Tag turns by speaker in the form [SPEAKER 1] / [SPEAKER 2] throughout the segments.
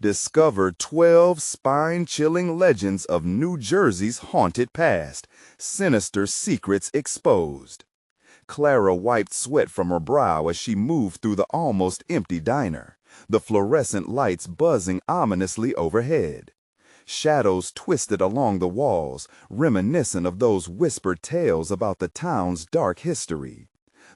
[SPEAKER 1] Discover 12 spine-chilling legends of New Jersey's haunted past. Sinister secrets exposed. Clara wiped sweat from her brow as she moved through the almost empty diner, the fluorescent lights buzzing ominously overhead. Shadows twisted along the walls, reminiscent of those whispered tales about the town's dark history.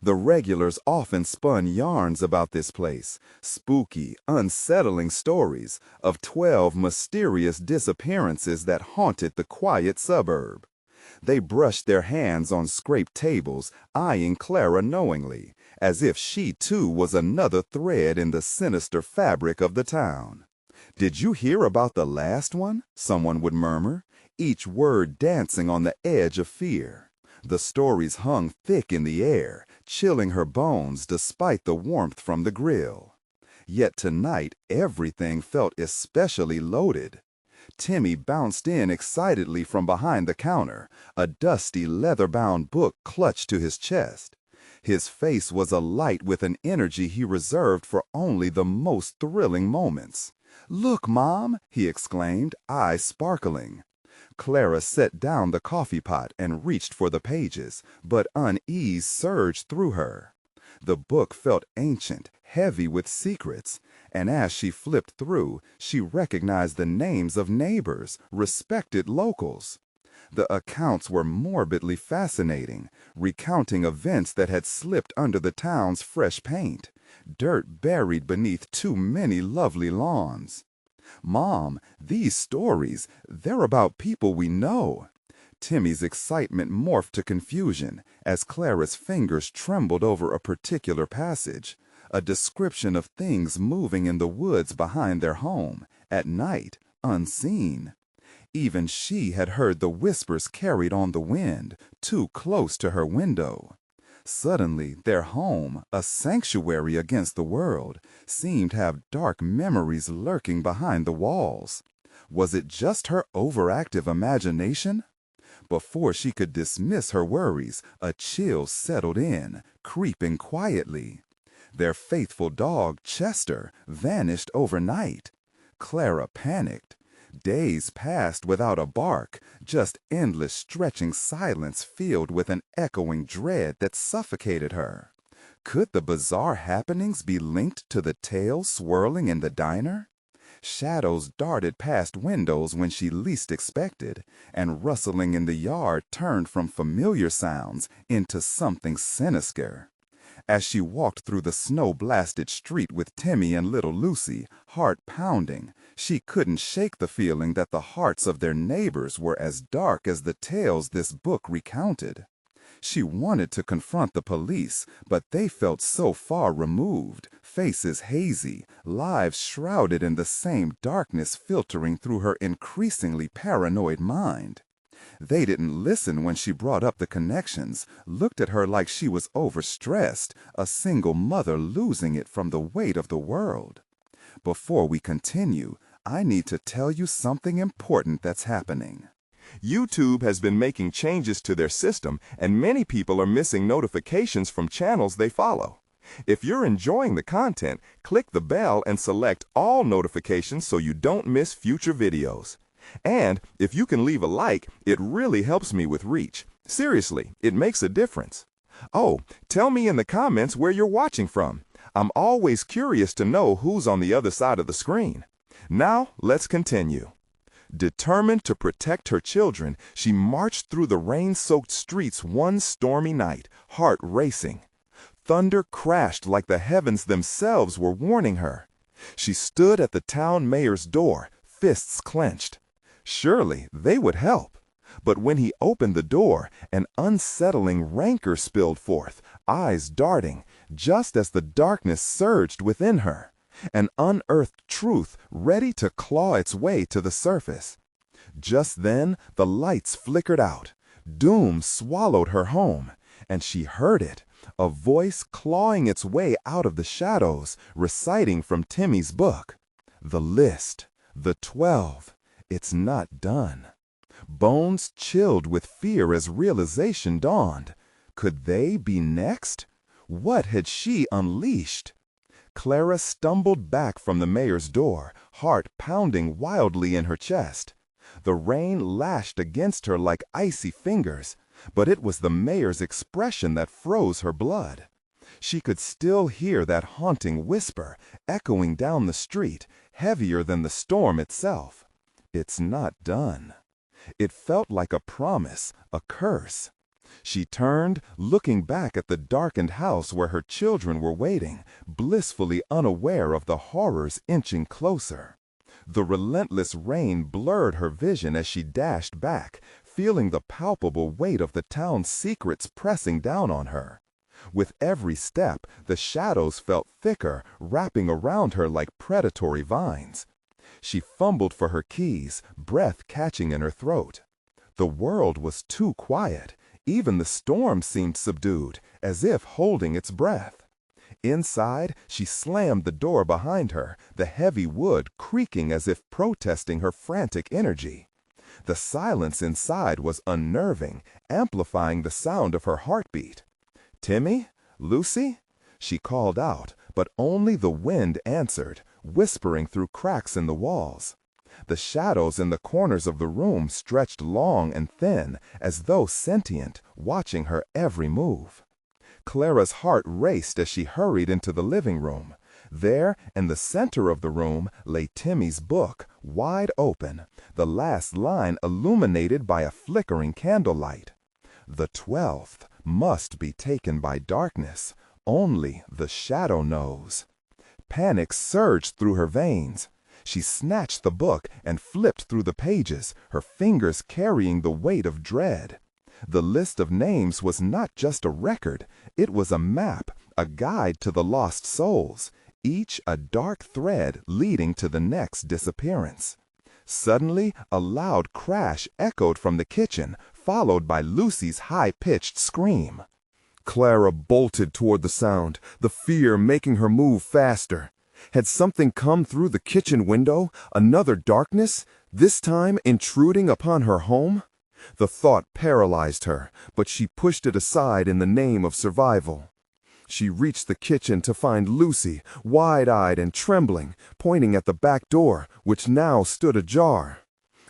[SPEAKER 1] The regulars often spun yarns about this place, spooky, unsettling stories of 12 mysterious disappearances that haunted the quiet suburb. They brushed their hands on scraped tables, eyeing Clara knowingly, as if she too was another thread in the sinister fabric of the town. "Did you hear about the last one?" someone would murmur, each word dancing on the edge of fear. The stories hung thick in the air, chilling her bones despite the warmth from the grill. Yet tonight, everything felt especially loaded. Timmy bounced in excitedly from behind the counter, a dusty leather-bound book clutched to his chest. His face was alight with an energy he reserved for only the most thrilling moments. "Look, Mom!" he exclaimed, eyes sparkling. Clara set down the coffee pot and reached for the pages, but unease surged through her. The book felt ancient, heavy with secrets, and as she flipped through, she recognized the names of neighbors, respected locals. The accounts were morbidly fascinating, recounting events that had slipped under the town's fresh paint, dirt buried beneath too many lovely lawns. "Mom, these stories, they're about people we know." Timmy's excitement morphed to confusion as Clara's fingers trembled over a particular passage, a description of things moving in the woods behind their home, at night, unseen. Even she had heard the whispers carried on the wind, too close to her window. Suddenly, their home, a sanctuary against the world, seemed to have dark memories lurking behind the walls. Was it just her overactive imagination? Before she could dismiss her worries, a chill settled in, creeping quietly. Their faithful dog, Chester, vanished overnight. Clara panicked. Days passed without a bark, just endless stretching silence filled with an echoing dread that suffocated her. Could the bizarre happenings be linked to the tale swirling in the diner? Shadows darted past windows when she least expected, and rustling in the yard turned from familiar sounds into something sinister. As she walked through the snow-blasted street with Timmy and little Lucy, heart pounding, she couldn't shake the feeling that the hearts of their neighbors were as dark as the tales this book recounted. She wanted to confront the police, but they felt so far removed, faces hazy, lives shrouded in the same darkness filtering through her increasingly paranoid mind. They didn't listen when she brought up the connections, looked at her like she was overstressed, a single mother losing it from the weight of the world. Before we continue, I need to tell you something important that's happening. YouTube has been making changes to their system, and many people are missing notifications from channels they follow. If you're enjoying the content, click the bell and select all notifications so you don't miss future videos. And if you can leave a like, it really helps me with reach. Seriously, it makes a difference. Oh, tell me in the comments where you're watching from. I'm always curious to know who's on the other side of the screen. Now, let's continue. Determined to protect her children, she marched through the rain-soaked streets one stormy night, heart racing. Thunder crashed like the heavens themselves were warning her. She stood at the town mayor's door, fists clenched. Surely they would help. But when he opened the door, an unsettling rancor spilled forth, eyes darting, just as the darkness surged within her. An unearthed truth ready to claw its way to the surface. Just then, the lights flickered out. Doom swallowed her home, and she heard it, a voice clawing its way out of the shadows, reciting from Timmy's book. The list, the 12. It's not done. Bones chilled with fear as realization dawned. Could they be next? What had she unleashed? Clara stumbled back from the mayor's door, heart pounding wildly in her chest. The rain lashed against her like icy fingers, but it was the mayor's expression that froze her blood. She could still hear that haunting whisper echoing down the street, heavier than the storm itself. "It's not done." It felt like a promise, a curse. She turned, looking back at the darkened house where her children were waiting, blissfully unaware of the horrors inching closer. The relentless rain blurred her vision as she dashed back, feeling the palpable weight of the town's secrets pressing down on her. With every step, the shadows felt thicker, wrapping around her like predatory vines. She fumbled for her keys, breath catching in her throat. The world was too quiet. Even the storm seemed subdued, as if holding its breath. Inside, she slammed the door behind her, the heavy wood creaking as if protesting her frantic energy. The silence inside was unnerving, amplifying the sound of her heartbeat. "Timmy? Lucy?" She called out, but only the wind answered, whispering through cracks in the walls. The shadows in the corners of the room stretched long and thin, as though sentient, watching her every move. Clara's heart raced as she hurried into the living room. There, in the center of the room, lay Timmy's book, wide open, the last line illuminated by a flickering candlelight. "The 12th must be taken by darkness. Only the shadow knows." Panic surged through her veins. She snatched the book and flipped through the pages, her fingers carrying the weight of dread. The list of names was not just a record, it was a map, a guide to the lost souls, each a dark thread leading to the next disappearance. Suddenly, a loud crash echoed from the kitchen, followed by Lucy's high-pitched scream. Clara bolted toward the sound, the fear making her move faster. Had something come through the kitchen window, another darkness, this time intruding upon her home? The thought paralyzed her, but she pushed it aside in the name of survival. She reached the kitchen to find Lucy, wide-eyed and trembling, pointing at the back door, which now stood ajar.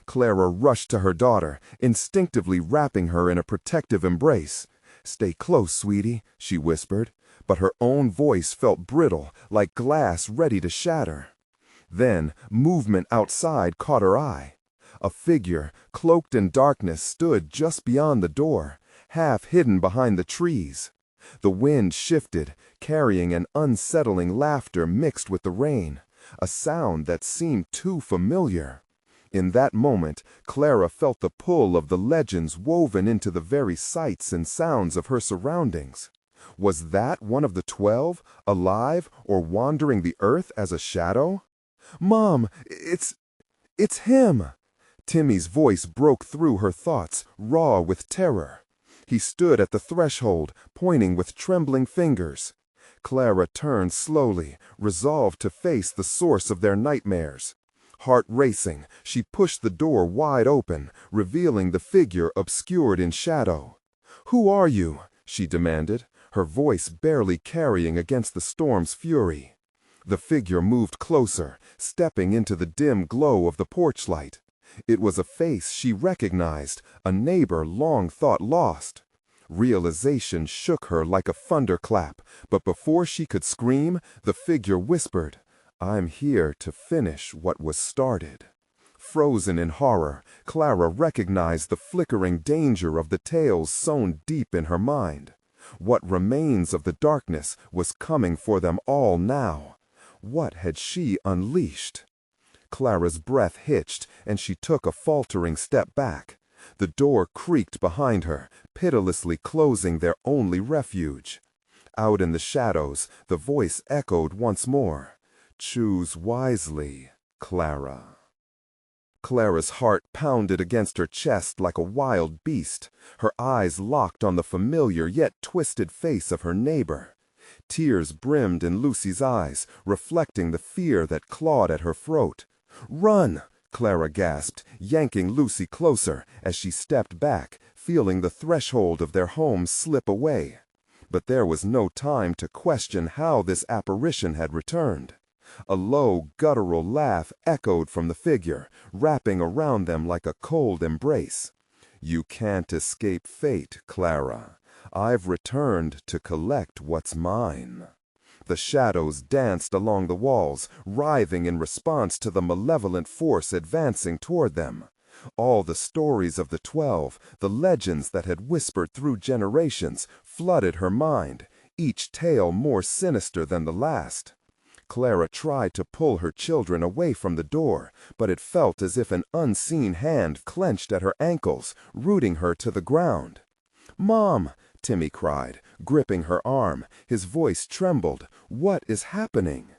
[SPEAKER 1] Clara rushed to her daughter, instinctively wrapping her in a protective embrace. "Stay close, sweetie," she whispered, but her own voice felt brittle, like glass ready to shatter. Then, movement outside caught her eye. A figure, cloaked in darkness, stood just beyond the door, half hidden behind the trees. The wind shifted, carrying an unsettling laughter mixed with the rain, a sound that seemed too familiar. In that moment, Clara felt the pull of the legends woven into the very sights and sounds of her surroundings. Was that one of the 12, alive or wandering the earth as a shadow? "Mom, it's him!" Timmy's voice broke through her thoughts, raw with terror. He stood at the threshold, pointing with trembling fingers. Clara turned slowly, resolved to face the source of their nightmares. Heart racing, she pushed the door wide open, revealing the figure obscured in shadow. "Who are you?" she demanded, her voice barely carrying against the storm's fury. The figure moved closer, stepping into the dim glow of the porch light. It was a face she recognized, a neighbor long thought lost. Realization shook her like a thunderclap, but before she could scream, the figure whispered, "I'm here to finish what was started." Frozen in horror, Clara recognized the flickering danger of the tales sewn deep in her mind. What remains of the darkness was coming for them all now. What had she unleashed? Clara's breath hitched, and she took a faltering step back. The door creaked behind her, pitilessly closing their only refuge. Out in the shadows, the voice echoed once more. "Choose wisely, Clara." Clara's heart pounded against her chest like a wild beast, her eyes locked on the familiar yet twisted face of her neighbor. Tears brimmed in Lucy's eyes, reflecting the fear that clawed at her throat. "Run!" Clara gasped, yanking Lucy closer as she stepped back, feeling the threshold of their home slip away. But there was no time to question how this apparition had returned. A low, guttural laugh echoed from the figure, wrapping around them like a cold embrace. "You can't escape fate, Clara. I've returned to collect what's mine." The shadows danced along the walls, writhing in response to the malevolent force advancing toward them. All the stories of the 12, the legends that had whispered through generations, flooded her mind, each tale more sinister than the last. Clara tried to pull her children away from the door, but it felt as if an unseen hand clenched at her ankles, rooting her to the ground. "Mom!" Timmy cried, gripping her arm. His voice trembled. "What is happening?"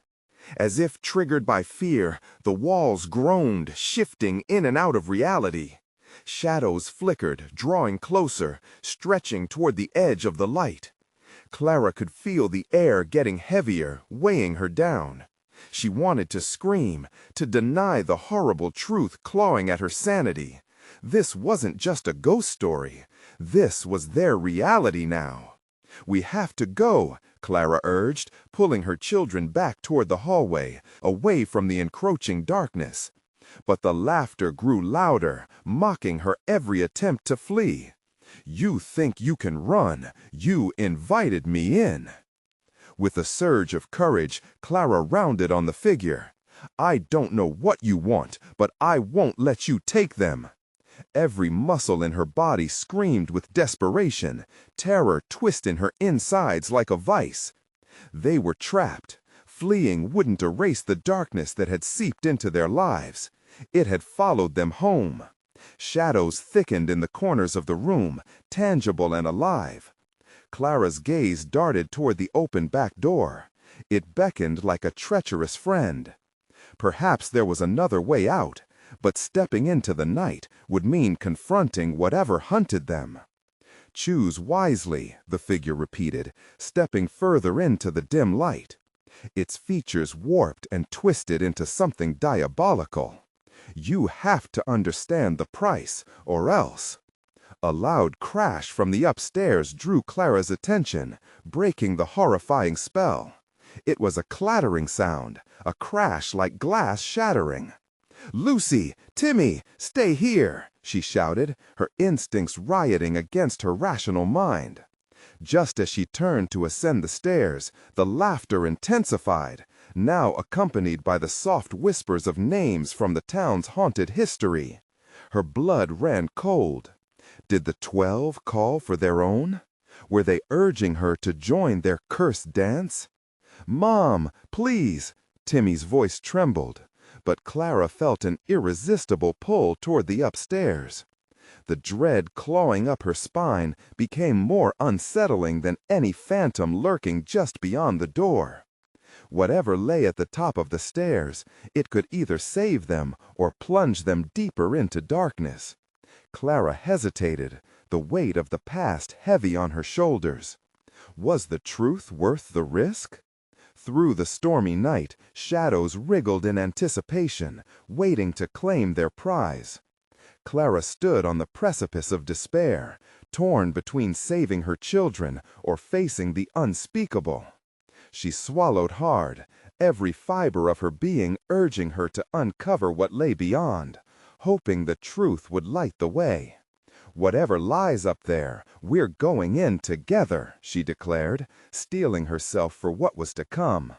[SPEAKER 1] As if triggered by fear, the walls groaned, shifting in and out of reality. Shadows flickered, drawing closer, stretching toward the edge of the light. Clara could feel the air getting heavier, weighing her down. She wanted to scream, to deny the horrible truth clawing at her sanity. This wasn't just a ghost story. This was their reality now. "We have to go," Clara urged, pulling her children back toward the hallway, away from the encroaching darkness. But the laughter grew louder, mocking her every attempt to flee. "You think you can run? You invited me in." With a surge of courage, Clara rounded on the figure. "I don't know what you want, but I won't let you take them." Every muscle in her body screamed with desperation, terror twisting her insides like a vice. They were trapped. Fleeing wouldn't erase the darkness that had seeped into their lives. It had followed them home. Shadows thickened in the corners of the room, tangible and alive. Clara's gaze darted toward the open back door. It beckoned like a treacherous friend. Perhaps there was another way out, but stepping into the night would mean confronting whatever hunted them. "Choose wisely," the figure repeated, stepping further into the dim light. Its features warped and twisted into something diabolical. "You have to understand the price, or else." A loud crash from the upstairs drew Clara's attention, breaking the horrifying spell. It was a clattering sound, a crash like glass shattering. "Lucy! Timmy! Stay here!" she shouted, her instincts rioting against her rational mind. Just as she turned to ascend the stairs, the laughter intensified, now accompanied by the soft whispers of names from the town's haunted history. Her blood ran cold. Did the 12 call for their own? Were they urging her to join their cursed dance? "Mom, please!" Timmy's voice trembled, but Clara felt an irresistible pull toward the upstairs. The dread clawing up her spine became more unsettling than any phantom lurking just beyond the door. Whatever lay at the top of the stairs, it could either save them or plunge them deeper into darkness. Clara hesitated, the weight of the past heavy on her shoulders. Was the truth worth the risk? Through the stormy night, shadows wriggled in anticipation, waiting to claim their prize. Clara stood on the precipice of despair, torn between saving her children or facing the unspeakable. She swallowed hard, every fiber of her being urging her to uncover what lay beyond, hoping the truth would light the way. "Whatever lies up there, we're going in together," she declared, steeling herself for what was to come.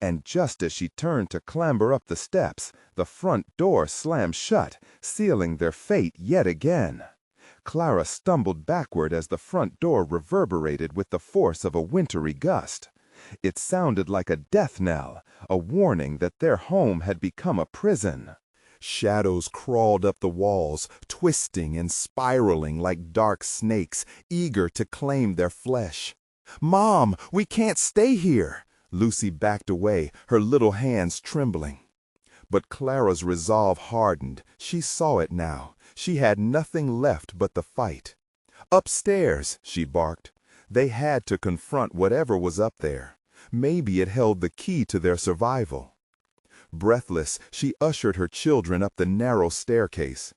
[SPEAKER 1] And just as she turned to clamber up the steps, the front door slammed shut, sealing their fate yet again. Clara stumbled backward as the front door reverberated with the force of a wintry gust. It sounded like a death knell, a warning that their home had become a prison. Shadows crawled up the walls, twisting and spiraling like dark snakes, eager to claim their flesh. "Mom, we can't stay here!" Lucy backed away, her little hands trembling. But Clara's resolve hardened. She saw it now. She had nothing left but the fight. "Upstairs!" she barked. They had to confront whatever was up there. Maybe it held the key to their survival. Breathless, she ushered her children up the narrow staircase.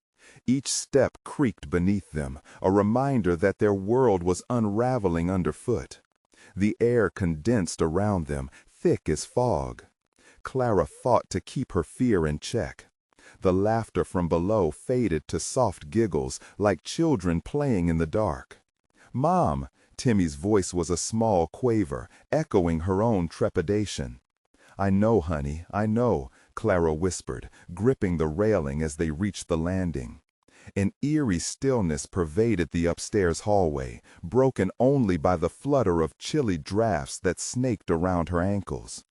[SPEAKER 1] Each step creaked beneath them, a reminder that their world was unraveling underfoot. The air condensed around them, thick as fog. Clara fought to keep her fear in check. The laughter from below faded to soft giggles, like children playing in the dark. "Mom!" Timmy's voice was a small quaver, echoing her own trepidation. "I know, honey, I know," Clara whispered, gripping the railing as they reached the landing. An eerie stillness pervaded the upstairs hallway, broken only by the flutter of chilly drafts that snaked around her ankles.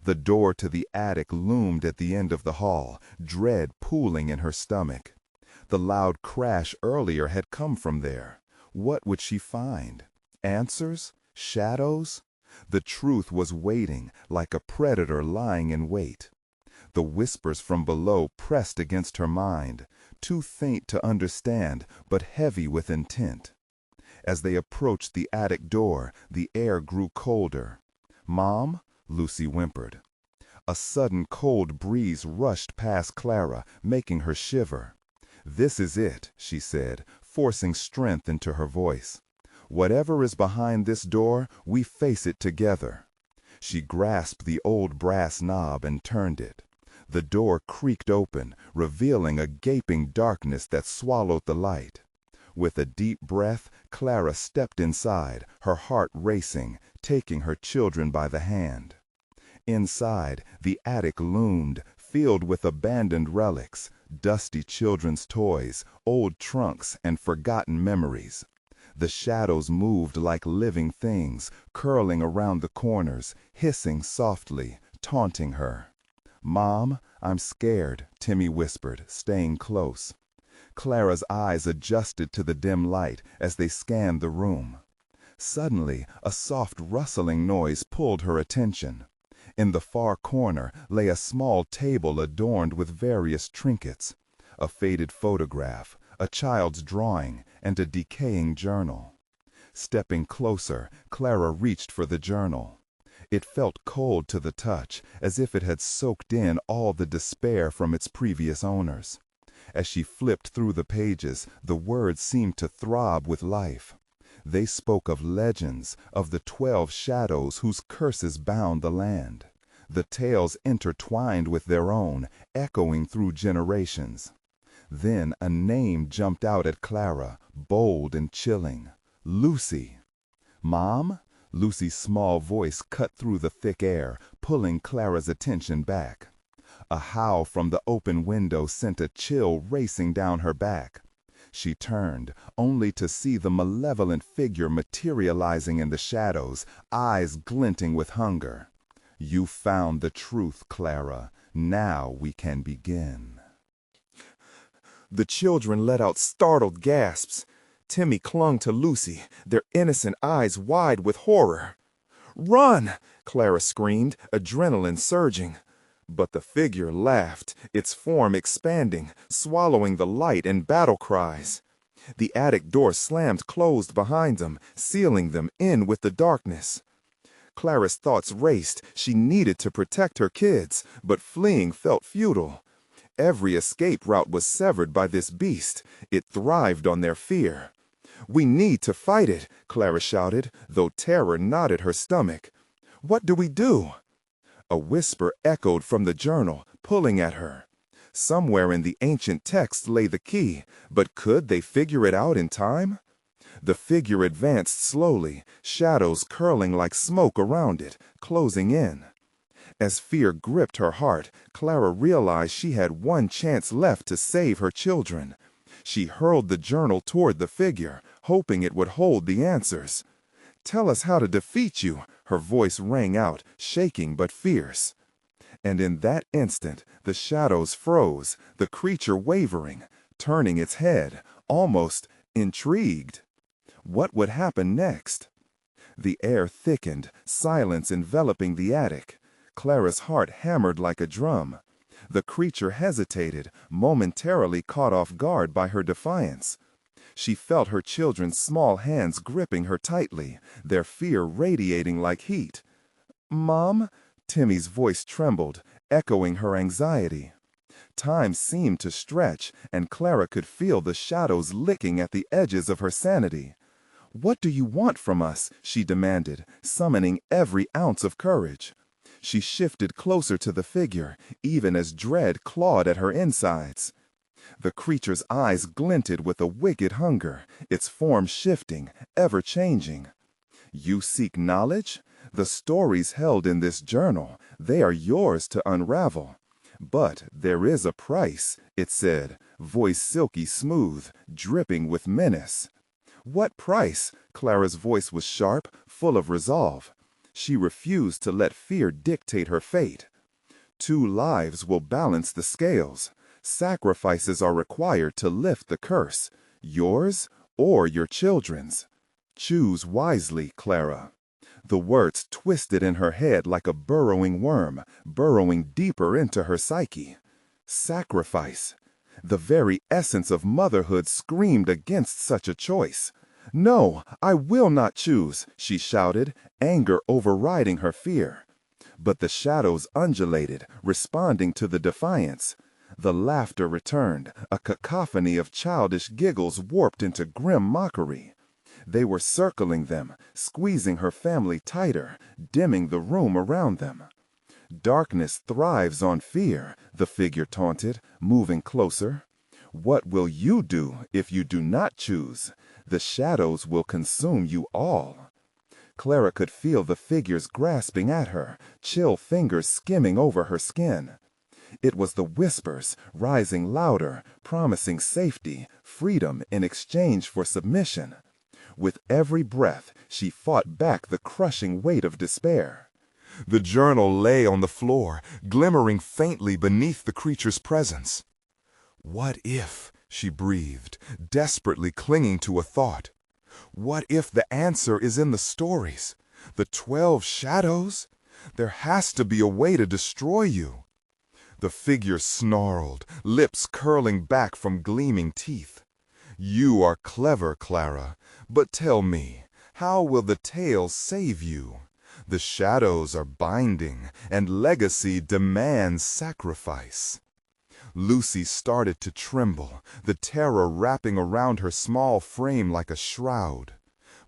[SPEAKER 1] The door to the attic loomed at the end of the hall, dread pooling in her stomach. The loud crash earlier had come from there. What would she find? Answers? Shadows? The truth was waiting, like a predator lying in wait. The whispers from below pressed against her mind, too faint to understand, but heavy with intent. As they approached the attic door, the air grew colder. "Mom?" Lucy whimpered. A sudden cold breeze rushed past Clara, making her shiver. "This is it," she said, forcing strength into her voice. "Whatever is behind this door, we face it together." She grasped the old brass knob and turned it. The door creaked open, revealing a gaping darkness that swallowed the light. With a deep breath, Clara stepped inside, her heart racing, taking her children by the hand. Inside, the attic loomed, filled with abandoned relics, dusty children's toys, old trunks, and forgotten memories. The shadows moved like living things, curling around the corners, hissing softly, taunting her. "Mom, I'm scared," Timmy whispered, staying close. Clara's eyes adjusted to the dim light as they scanned the room. Suddenly, a soft rustling noise pulled her attention. In the far corner lay a small table adorned with various trinkets. A faded photograph, a child's drawing, and a decaying journal. Stepping closer, Clara reached for the journal. It felt cold to the touch, as if it had soaked in all the despair from its previous owners. As she flipped through the pages, the words seemed to throb with life. They spoke of legends, of the 12 shadows whose curses bound the land. The tales intertwined with their own, echoing through generations. Then a name jumped out at Clara, bold and chilling. "Lucy." "Mom?" Lucy's small voice cut through the thick air, pulling Clara's attention back. A howl from the open window sent a chill racing down her back. She turned, only to see the malevolent figure materializing in the shadows, eyes glinting with hunger. "You found the truth, Clara. Now we can begin." The children let out startled gasps. Timmy clung to Lucy, their innocent eyes wide with horror. "Run!" Clara screamed, adrenaline surging. But the figure laughed, its form expanding, swallowing the light in battle cries. The attic door slammed closed behind them, sealing them in with the darkness. Clara's thoughts raced. She needed to protect her kids, but fleeing felt futile. Every escape route was severed by this beast. It thrived on their fear. "We need to fight it," Clara shouted, though terror knotted her stomach. "What do we do?" A whisper echoed from the journal, pulling at her. Somewhere in the ancient text lay the key, but could they figure it out in time? The figure advanced slowly, shadows curling like smoke around it, closing in. As fear gripped her heart, Clara realized she had one chance left to save her children. She hurled the journal toward the figure, hoping it would hold the answers. "Tell us how to defeat you," her voice rang out, shaking but fierce. And in that instant, the shadows froze, the creature wavering, turning its head, almost intrigued. What would happen next? The air thickened, silence enveloping the attic. Clara's heart hammered like a drum. The creature hesitated, momentarily caught off guard by her defiance. She felt her children's small hands gripping her tightly, their fear radiating like heat. "Mom?" Timmy's voice trembled, echoing her anxiety. Time seemed to stretch, and Clara could feel the shadows licking at the edges of her sanity. "What do you want from us?" she demanded, summoning every ounce of courage. She shifted closer to the figure, even as dread clawed at her insides. The creature's eyes glinted with a wicked hunger, its form shifting, ever changing. "You seek knowledge? The stories held in this journal, they are yours to unravel. But there is a price," it said, voice silky smooth, dripping with menace. "What price?" Clara's voice was sharp, full of resolve. She refused to let fear dictate her fate. "2 lives will balance the scales. Sacrifices are required to lift the curse, yours or your children's. Choose wisely, Clara." The words twisted in her head like a burrowing worm, burrowing deeper into her psyche. Sacrifice. The very essence of motherhood screamed against such a choice. "No, I will not choose," she shouted, anger overriding her fear. But the shadows undulated, responding to the defiance. The laughter returned, a cacophony of childish giggles warped into grim mockery. They were circling them, squeezing her family tighter, dimming the room around them. "Darkness thrives on fear," the figure taunted, moving closer. "What will you do if you do not choose? The shadows will consume you all." Clara could feel the figures grasping at her, chill fingers skimming over her skin. It was the whispers, rising louder, promising safety, freedom in exchange for submission. With every breath, she fought back the crushing weight of despair. The journal lay on the floor, glimmering faintly beneath the creature's presence. "What if," she breathed, desperately clinging to a thought. "What if the answer is in the stories? The 12 shadows? There has to be a way to destroy you." The figure snarled, lips curling back from gleaming teeth. "You are clever, Clara, but tell me, how will the tale save you? The shadows are binding, and legacy demands sacrifice." Lucy started to tremble, the terror wrapping around her small frame like a shroud.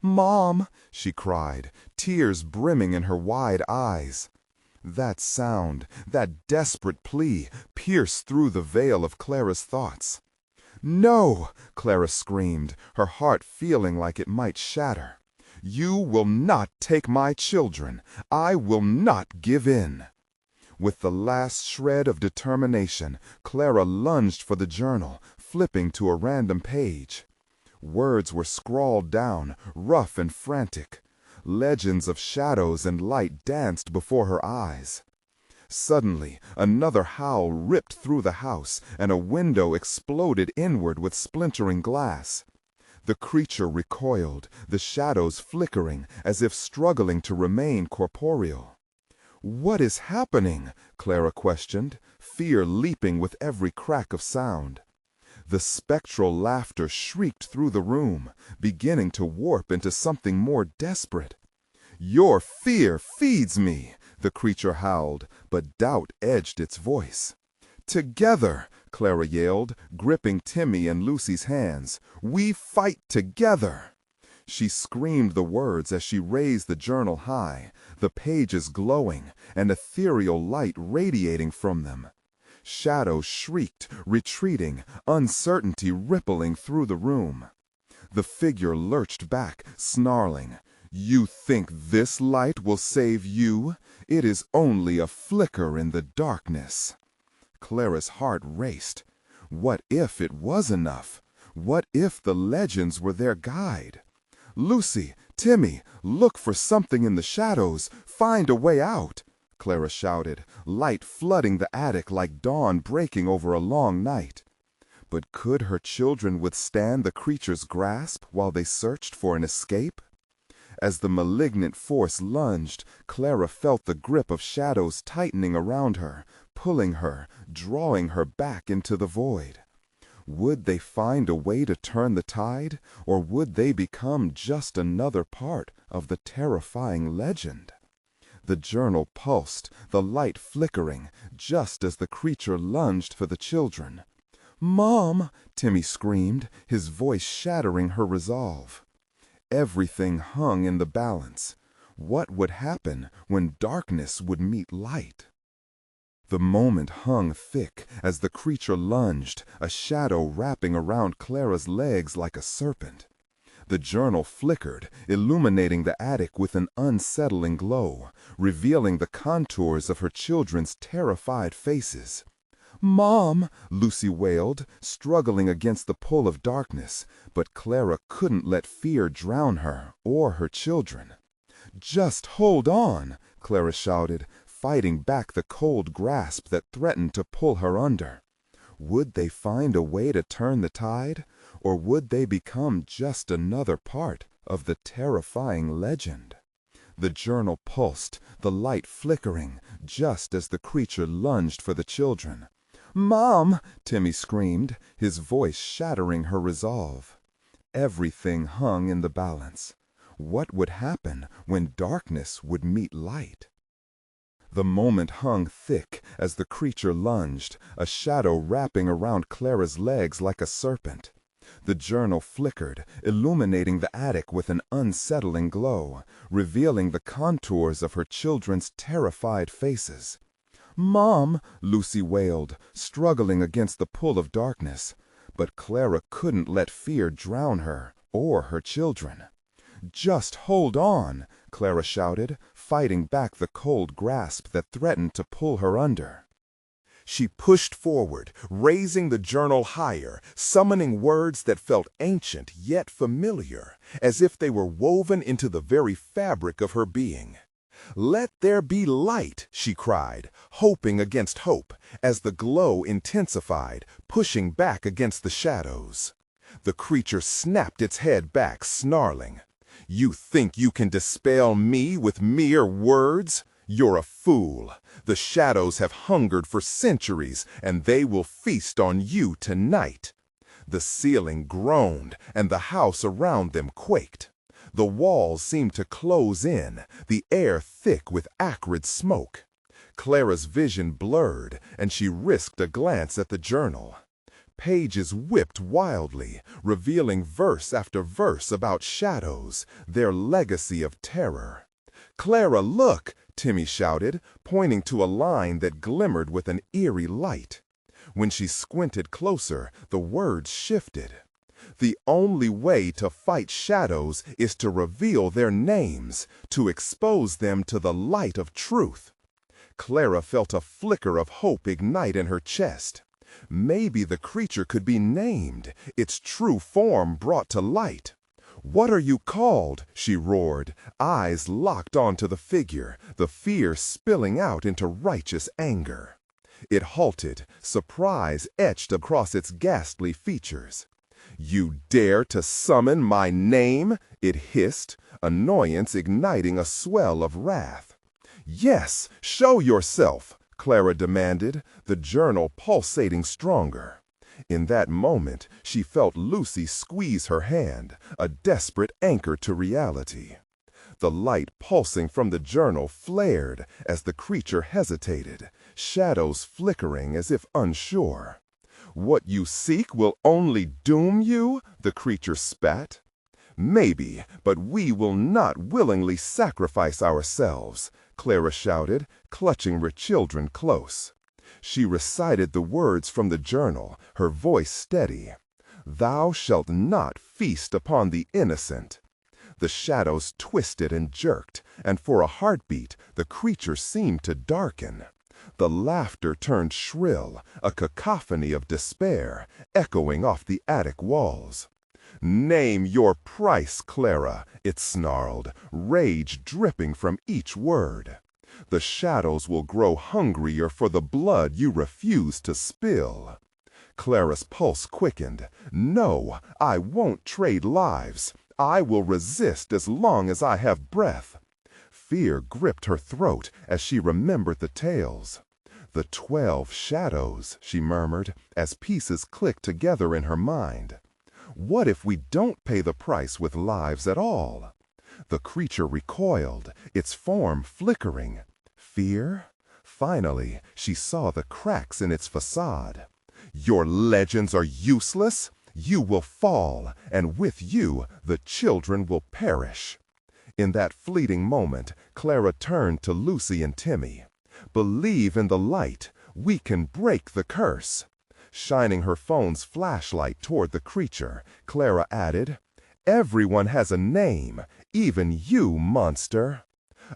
[SPEAKER 1] "Mom!" she cried, tears brimming in her wide eyes. That sound, that desperate plea, pierced through the veil of Clara's thoughts. "No!" Clara screamed, her heart feeling like it might shatter. "You will not take my children. I will not give in." With the last shred of determination, Clara lunged for the journal, flipping to a random page. Words were scrawled down, rough and frantic. Legends of shadows and light danced before her eyes. Suddenly, another howl ripped through the house, and a window exploded inward with splintering glass. The creature recoiled, the shadows flickering, as if struggling to remain corporeal. "What is happening?" Clara questioned, fear leaping with every crack of sound. The spectral laughter shrieked through the room, beginning to warp into something more desperate. "Your fear feeds me," the creature howled, but doubt edged its voice. "Together," Clara yelled, gripping Timmy and Lucy's hands. "We fight together." She screamed the words as she raised the journal high, the pages glowing, an ethereal light radiating from them. Shadows shrieked, retreating, uncertainty rippling through the room. The figure lurched back, snarling. "You think this light will save you? It is only a flicker in the darkness." Clara's heart raced. What if it was enough? What if the legends were their guide? "Lucy, Timmy, look for something in the shadows. Find a way out," Clara shouted, light flooding the attic like dawn breaking over a long night. But could her children withstand the creature's grasp while they searched for an escape? As the malignant force lunged, Clara felt the grip of shadows tightening around her, pulling her, drawing her back into the void. Would they find a way to turn the tide, or would they become just another part of the terrifying legend? The journal pulsed, the light flickering, just as the creature lunged for the children. "Mom!" Timmy screamed, his voice shattering her resolve. Everything hung in the balance. What would happen when darkness would meet light? The moment hung thick as the creature lunged, a shadow wrapping around Clara's legs like a serpent. The journal flickered, illuminating the attic with an unsettling glow, revealing the contours of her children's terrified faces. "Mom!" Lucy wailed, struggling against the pull of darkness, but Clara couldn't let fear drown her or her children. "Just hold on!" Clara shouted, fighting back the cold grasp that threatened to pull her under. Would they find a way to turn the tide, or would they become just another part of the terrifying legend? The journal pulsed, the light flickering, just as the creature lunged for the children. "Mom!" Timmy screamed, his voice shattering her resolve. Everything hung in the balance. What would happen when darkness would meet light? The moment hung thick as the creature lunged, a shadow wrapping around Clara's legs like a serpent. The journal flickered, illuminating the attic with an unsettling glow, revealing the contours of her children's terrified faces. "Mom!" Lucy wailed, struggling against the pull of darkness. But Clara couldn't let fear drown her or her children. "Just hold on!" Clara shouted, fighting back the cold grasp that threatened to pull her under. She pushed forward, raising the journal higher, summoning words that felt ancient yet familiar, as if they were woven into the very fabric of her being. "Let there be light," she cried, hoping against hope, as the glow intensified, pushing back against the shadows. The creature snapped its head back, snarling. "You think you can dispel me with mere words? You're a fool. The shadows have hungered for centuries, and they will feast on you tonight." The ceiling groaned, and the house around them quaked. The walls seemed to close in, the air thick with acrid smoke. Clara's vision blurred, and she risked a glance at the journal. Pages whipped wildly, revealing verse after verse about shadows, their legacy of terror. "Clara, look!" Timmy shouted, pointing to a line that glimmered with an eerie light. When she squinted closer, the words shifted. "The only way to fight shadows is to reveal their names, to expose them to the light of truth." Clara felt a flicker of hope ignite in her chest. Maybe the creature could be named, its true form brought to light. "What are you called?" she roared, eyes locked onto the figure, the fear spilling out into righteous anger. It halted, surprise etched across its ghastly features. "You dare to summon my name?" it hissed, annoyance igniting a swell of wrath. "Yes, show yourself!" Clara demanded, the journal pulsating stronger. In that moment, she felt Lucy squeeze her hand, a desperate anchor to reality. The light pulsing from the journal flared as the creature hesitated, shadows flickering as if unsure. "What you seek will only doom you?" the creature spat. "Maybe, but we will not willingly sacrifice ourselves," Clara shouted, clutching her children close. She recited the words from the journal, her voice steady. "Thou shalt not feast upon the innocent." The shadows twisted and jerked, and for a heartbeat, the creature seemed to darken. The laughter turned shrill, a cacophony of despair, echoing off the attic walls. "Name your price, Clara," it snarled, rage dripping from each word. "The shadows will grow hungrier for the blood you refuse to spill." Clara's pulse quickened. "No, I won't trade lives. I will resist as long as I have breath." Fear gripped her throat as she remembered the tales. "The 12 shadows," she murmured, as pieces clicked together in her mind. "What if we don't pay the price with lives at all?" The creature recoiled, its form flickering. Fear? Finally, she saw the cracks in its facade. "Your legends are useless?" You will fall, and with you the children will perish. In that fleeting moment, Clara turned to Lucy and Timmy. Believe in the light. We can break the curse. Shining her phone's flashlight toward the creature, Clara added, Everyone has a name, even you, monster.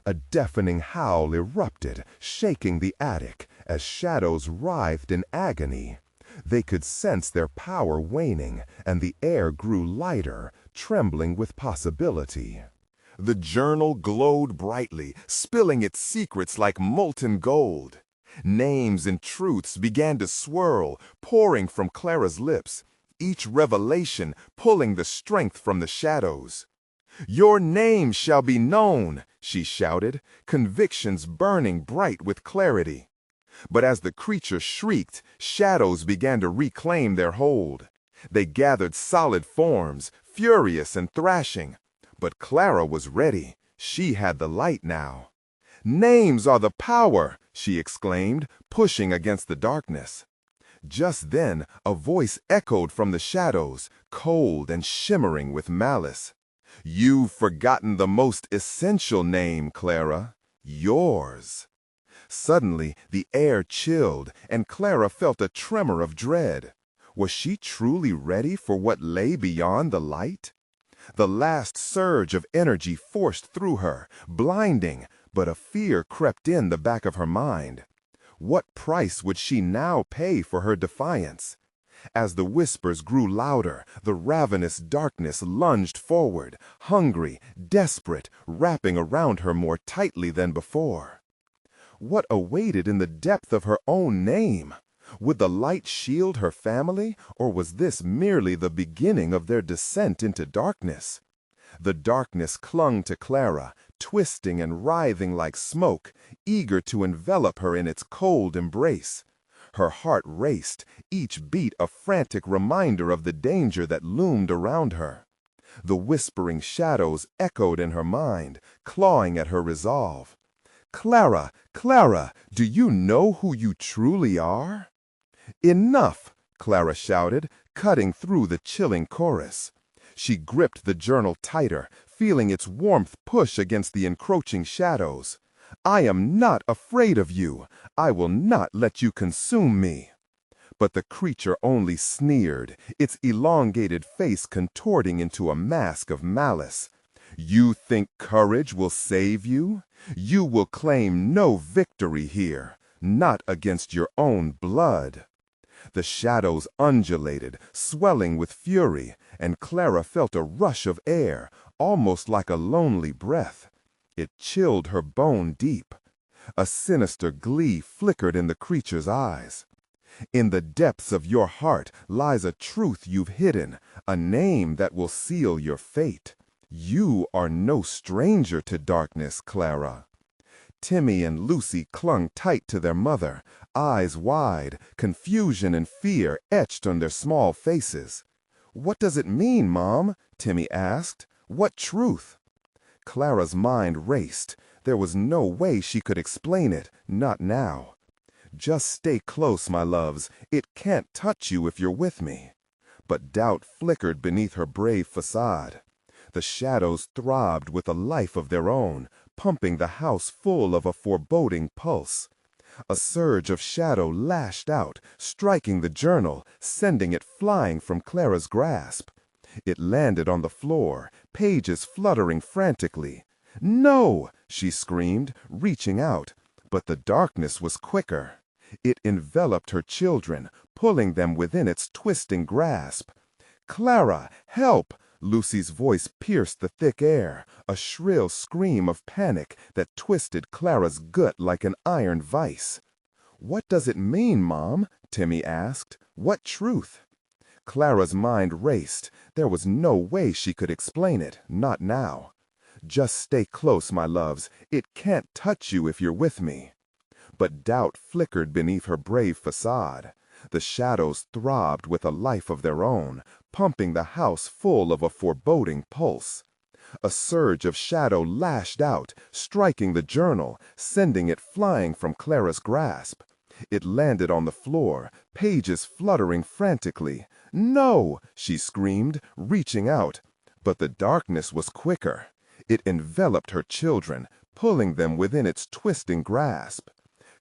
[SPEAKER 1] A deafening howl erupted, shaking the attic as shadows writhed in agony. They could sense their power waning, and the air grew lighter, trembling with possibility. The journal glowed brightly, spilling its secrets like molten gold. Names and truths began to swirl, pouring from Clara's lips, each revelation pulling the strength from the shadows. Your name shall be known, she shouted, convictions burning bright with clarity. But as the creature shrieked, shadows began to reclaim their hold. They gathered solid forms, furious and thrashing. But Clara was ready. She had the light now. Names are the power, she exclaimed, pushing against the darkness. Just then, a voice echoed from the shadows, cold and shimmering with malice. You've forgotten the most essential name, Clara. Yours. Suddenly, the air chilled, and Clara felt a tremor of dread. Was she truly ready for what lay beyond the light? The last surge of energy forced through her, blinding, but a fear crept in the back of her mind. What price would she now pay for her defiance? As the whispers grew louder, the ravenous darkness lunged forward, hungry, desperate, wrapping around her more tightly than before. What awaited in the depth of her own name? Would the light shield her family, or was this merely the beginning of their descent into darkness? The darkness clung to Clara, twisting and writhing like smoke, eager to envelop her in its cold embrace. Her heart raced, each beat a frantic reminder of the danger that loomed around her. The whispering shadows echoed in her mind, clawing at her resolve. Clara, Clara, do you know who you truly are? Enough, Clara shouted, cutting through the chilling chorus. She gripped the journal tighter, feeling its warmth push against the encroaching shadows. I am not afraid of you. I will not let you consume me. But the creature only sneered, its elongated face contorting into a mask of malice. You think courage will save you? You will claim no victory here, not against your own blood. The shadows undulated, swelling with fury, and Clara felt a rush of air, almost like a lonely breath. It chilled her bone deep. A sinister glee flickered in the creature's eyes. In the depths of your heart lies a truth you've hidden, a name that will seal your fate. You are no stranger to darkness, Clara. Timmy and Lucy clung tight to their mother, eyes wide, confusion and fear etched on their small faces. What does it mean, Mom? Timmy asked. What truth? Clara's mind raced. There was no way she could explain it, not now. Just stay close, my loves. It can't touch you if you're with me. But doubt flickered beneath her brave facade. The shadows throbbed with a life of their own, pumping the house full of a foreboding pulse. A surge of shadow lashed out, striking the journal, sending it flying from Clara's grasp. It landed on the floor, pages fluttering frantically. No! She screamed, reaching out. But the darkness was quicker. It enveloped her children, pulling them within its twisting grasp. Clara, help! Lucy's voice pierced the thick air, a shrill scream of panic that twisted Clara's gut like an iron vice. What does it mean, Mom? Timmy asked. What truth? Clara's mind raced. There was no way she could explain it, not now. Just stay close, my loves. It can't touch you if you're with me. But doubt flickered beneath her brave facade. The shadows throbbed with a life of their own, pumping the house full of a foreboding pulse. A surge of shadow lashed out, striking the journal, sending it flying from Clara's grasp. It landed on the floor, pages fluttering frantically. "No!" she screamed, reaching out. But the darkness was quicker. It enveloped her children, pulling them within its twisting grasp.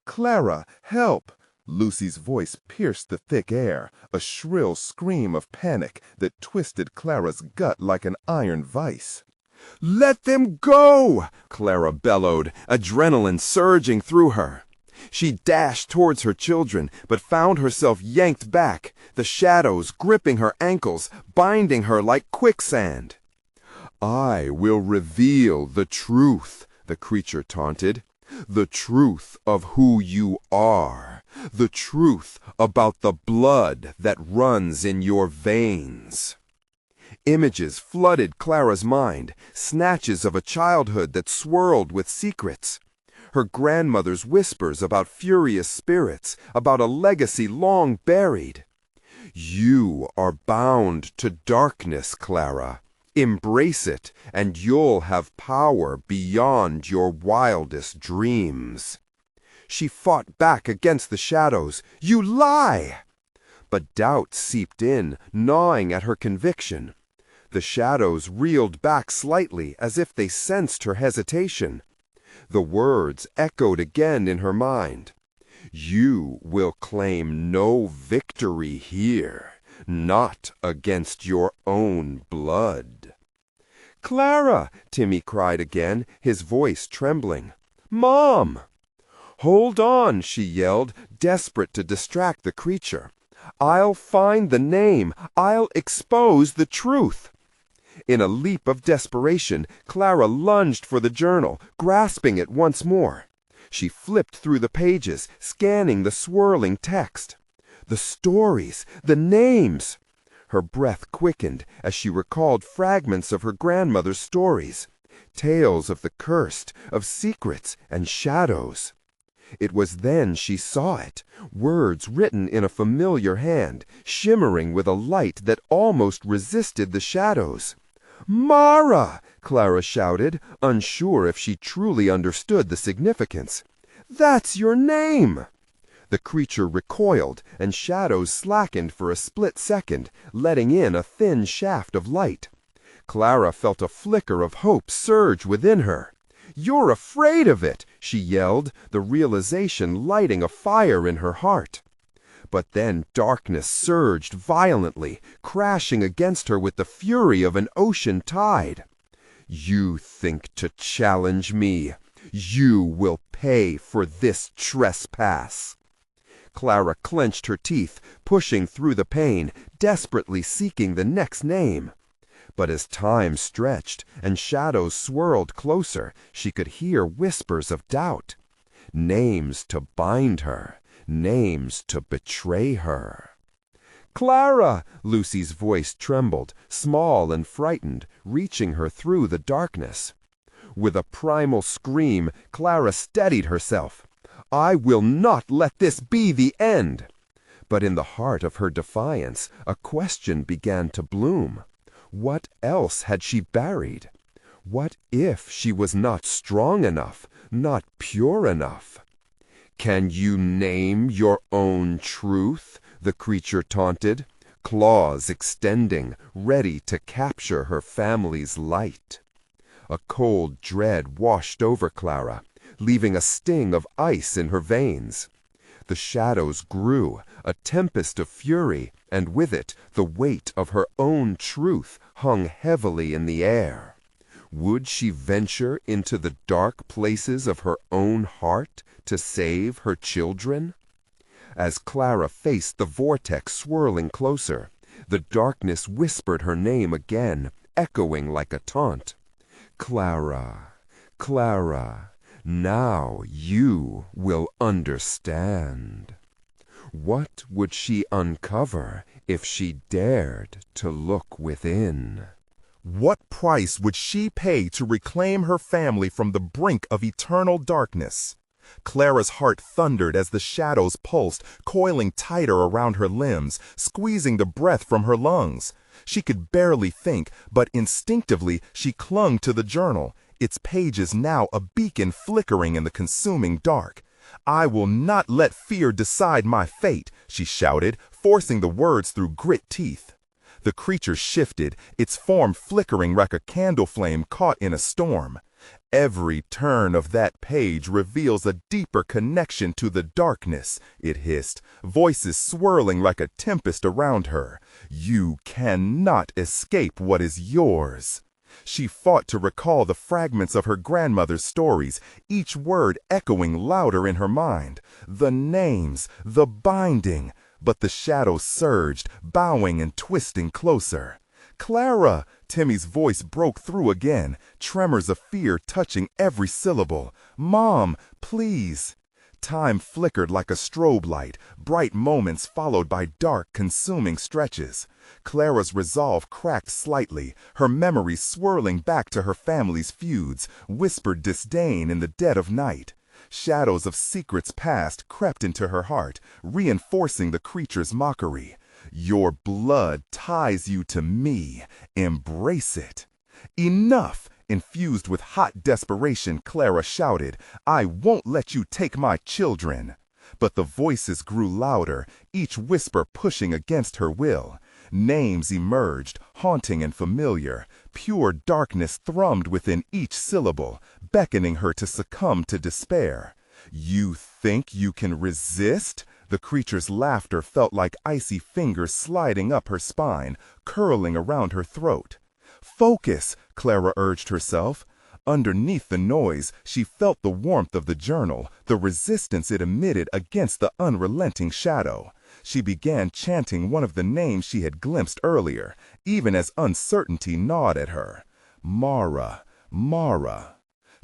[SPEAKER 1] "Clara, help!" Lucy's voice pierced the thick air, a shrill scream of panic that twisted Clara's gut like an iron vice. "Let them go!" Clara bellowed, adrenaline surging through her. She dashed towards her children, but found herself yanked back, the shadows gripping her ankles, binding her like quicksand. "I will reveal the truth," the creature taunted. "The truth of who you are. The truth about the blood that runs in your veins." Images flooded Clara's mind, snatches of a childhood that swirled with secrets. Her grandmother's whispers about furious spirits, about a legacy long buried. "You are bound to darkness, Clara. Embrace it, and you'll have power beyond your wildest dreams." She fought back against the shadows. "You lie!" But doubt seeped in, gnawing at her conviction. The shadows reeled back slightly as if they sensed her hesitation. The words echoed again in her mind. "You will claim no victory here, not against your own blood." "Clara!" Timmy cried again, his voice trembling. "Mom!" "Hold on," she yelled, desperate to distract the creature. "I'll find the name. I'll expose the truth." In a leap of desperation, Clara lunged for the journal, grasping it once more. She flipped through the pages, scanning the swirling text. The stories, the names! Her breath quickened as she recalled fragments of her grandmother's stories, tales of the cursed, of secrets and shadows. It was then she saw it, words written in a familiar hand, shimmering with a light that almost resisted the shadows. "Mara!" Clara shouted, unsure if she truly understood the significance. "That's your name!" The creature recoiled, and shadows slackened for a split second, letting in a thin shaft of light. Clara felt a flicker of hope surge within her. "You're afraid of it!" she yelled, the realization lighting a fire in her heart. But then darkness surged violently, crashing against her with the fury of an ocean tide. "You think to challenge me? You will pay for this trespass." Clara clenched her teeth, pushing through the pain, desperately seeking the next name. But as time stretched and shadows swirled closer, she could hear whispers of doubt. Names to bind her, names to betray her. "Clara!" Lucy's voice trembled, small and frightened, reaching her through the darkness. With a primal scream, Clara steadied herself. "I will not let this be the end." But in the heart of her defiance, a question began to bloom. What else had she buried? What if she was not strong enough, not pure enough? "Can you name your own truth?" the creature taunted, claws extending, ready to capture her family's light. A cold dread washed over Clara, leaving a sting of ice in her veins. The shadows grew, a tempest of fury, and with it the weight of her own truth hung heavily in the air. Would she venture into the dark places of her own heart to save her children? As Clara faced the vortex swirling closer, the darkness whispered her name again, echoing like a taunt. "Clara, Clara, now you will understand." What would she uncover if she dared to look within? What price would she pay to reclaim her family from the brink of eternal darkness? Clara's heart thundered as the shadows pulsed, coiling tighter around her limbs, squeezing the breath from her lungs. She could barely think, but instinctively she clung to the journal, its pages now a beacon flickering in the consuming dark. "I will not let fear decide my fate," she shouted, forcing the words through grit teeth. The creature shifted, its form flickering like a candle flame caught in a storm. "Every turn of that page reveals a deeper connection to the darkness," it hissed, voices swirling like a tempest around her. "You cannot escape what is yours." She fought to recall the fragments of her grandmother's stories, each word echoing louder in her mind. The names, the binding, but the shadows surged, bowing and twisting closer. "Clara!" Timmy's voice broke through again, tremors of fear touching every syllable. "Mom, please!" Time flickered like a strobe light, bright moments followed by dark, consuming stretches. Clara's resolve cracked slightly, her memories swirling back to her family's feuds, whispered disdain in the dead of night. Shadows of secrets past crept into her heart, reinforcing the creature's mockery. "Your blood ties you to me. Embrace it." "Enough!" Infused with hot desperation, Clara shouted, "I won't let you take my children." But the voices grew louder, each whisper pushing against her will. Names emerged, haunting and familiar. Pure darkness thrummed within each syllable, beckoning her to succumb to despair. "You think you can resist?" The creature's laughter felt like icy fingers sliding up her spine, curling around her throat. "Focus," Clara urged herself. Underneath the noise, she felt the warmth of the journal, the resistance it emitted against the unrelenting shadow. She began chanting one of the names she had glimpsed earlier, even as uncertainty gnawed at her. Mara, Mara.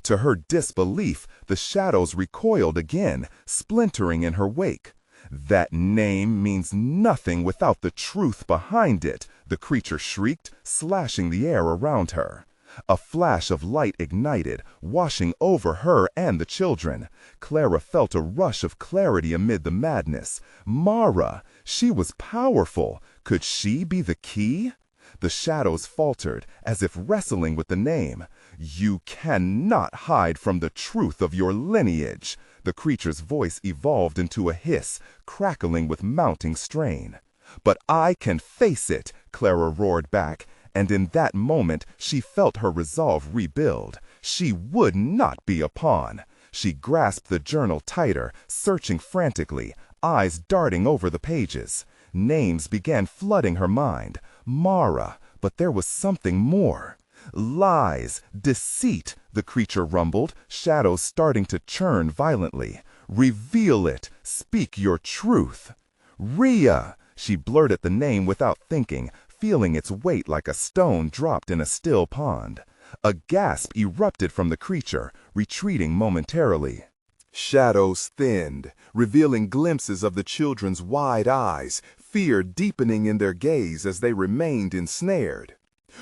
[SPEAKER 1] To her disbelief, the shadows recoiled again, splintering in her wake. "That name means nothing without the truth behind it," the creature shrieked, slashing the air around her. A flash of light ignited, washing over her and the children. Clara felt a rush of clarity amid the madness. Mara! She was powerful. Could she be the key? The shadows faltered, as if wrestling with the name. "You cannot hide from the truth of your lineage." The creature's voice evolved into a hiss, crackling with mounting strain. "But I can face it," Clara roared back, and in that moment she felt her resolve rebuild. She would not be a pawn. She grasped the journal tighter, searching frantically, eyes darting over the pages. Names began flooding her mind. Mara, but there was something more. "Lies, deceit," the creature rumbled, shadows starting to churn violently. "Reveal it, speak your truth." "Rhea!" She blurted the name without thinking, feeling its weight like a stone dropped in a still pond. A gasp erupted from the creature, retreating momentarily. Shadows thinned, revealing glimpses of the children's wide eyes, fear deepening in their gaze as they remained ensnared.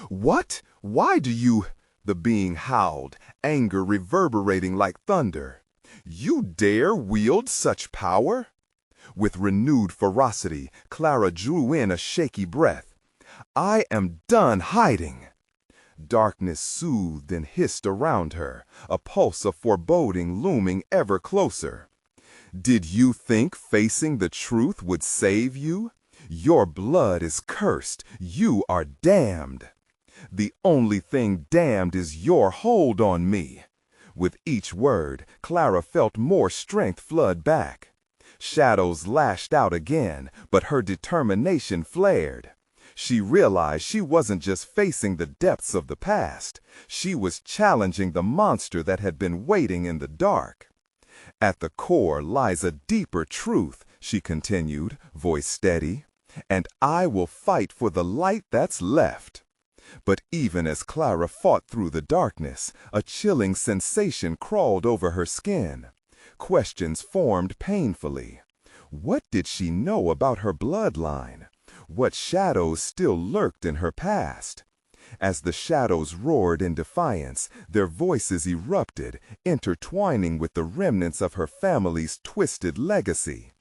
[SPEAKER 1] "What? Why do you—" The being howled, anger reverberating like thunder. "You dare wield such power?" With renewed ferocity, Clara drew in a shaky breath. "I am done hiding." Darkness soothed and hissed around her, a pulse of foreboding looming ever closer. "Did you think facing the truth would save you? Your blood is cursed. You are damned." "The only thing damned is your hold on me." With each word, Clara felt more strength flood back. Shadows lashed out again, but her determination flared. She realized she wasn't just facing the depths of the past. She was challenging the monster that had been waiting in the dark. "At the core lies a deeper truth," she continued, voice steady, "and I will fight for the light that's left." But even as Clara fought through the darkness, a chilling sensation crawled over her skin. Questions formed painfully. What did she know about her bloodline? What shadows still lurked in her past? As the shadows roared in defiance, their voices erupted, intertwining with the remnants of her family's twisted legacy.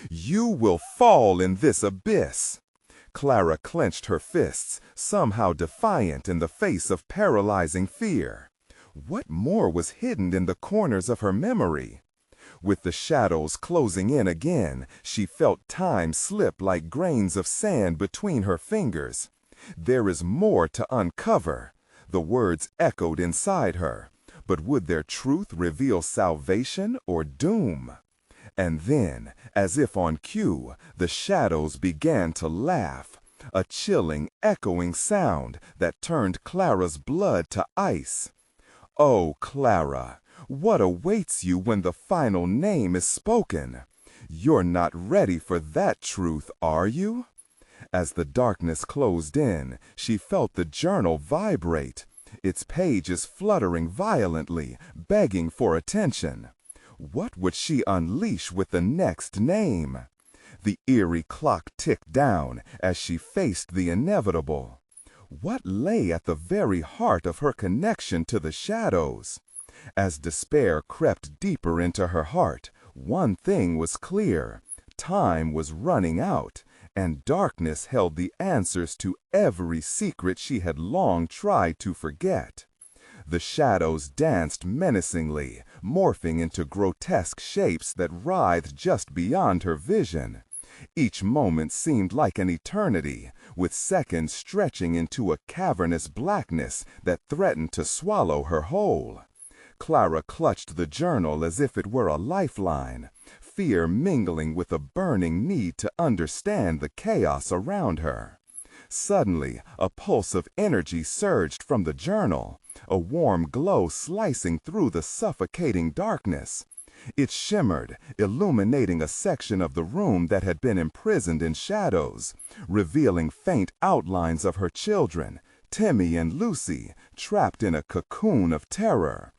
[SPEAKER 1] "You will fall in this abyss." Clara clenched her fists, somehow defiant in the face of paralyzing fear. What more was hidden in the corners of her memory? With the shadows closing in again, she felt time slip like grains of sand between her fingers. There is more to uncover. The words echoed inside her. But would their truth reveal salvation or doom? And then, as if on cue, the shadows began to laugh, a chilling, echoing sound that turned Clara's blood to ice. Oh, Clara, what awaits you when the final name is spoken? You're not ready for that truth, are you? As the darkness closed in, she felt the journal vibrate, its pages fluttering violently, begging for attention. What would she unleash with the next name? The eerie clock ticked down as she faced the inevitable. What lay at the very heart of her connection to the shadows? As despair crept deeper into her heart, one thing was clear. Time was running out, and darkness held the answers to every secret she had long tried to forget. The shadows danced menacingly, morphing into grotesque shapes that writhed just beyond her vision. Each moment seemed like an eternity, with seconds stretching into a cavernous blackness that threatened to swallow her whole. Clara clutched the journal as if it were a lifeline, fear mingling with a burning need to understand the chaos around her. Suddenly, a pulse of energy surged from the journal, a warm glow slicing through the suffocating darkness. It shimmered, illuminating a section of the room that had been imprisoned in shadows, revealing faint outlines of her children, Timmy and Lucy, trapped in a cocoon of terror.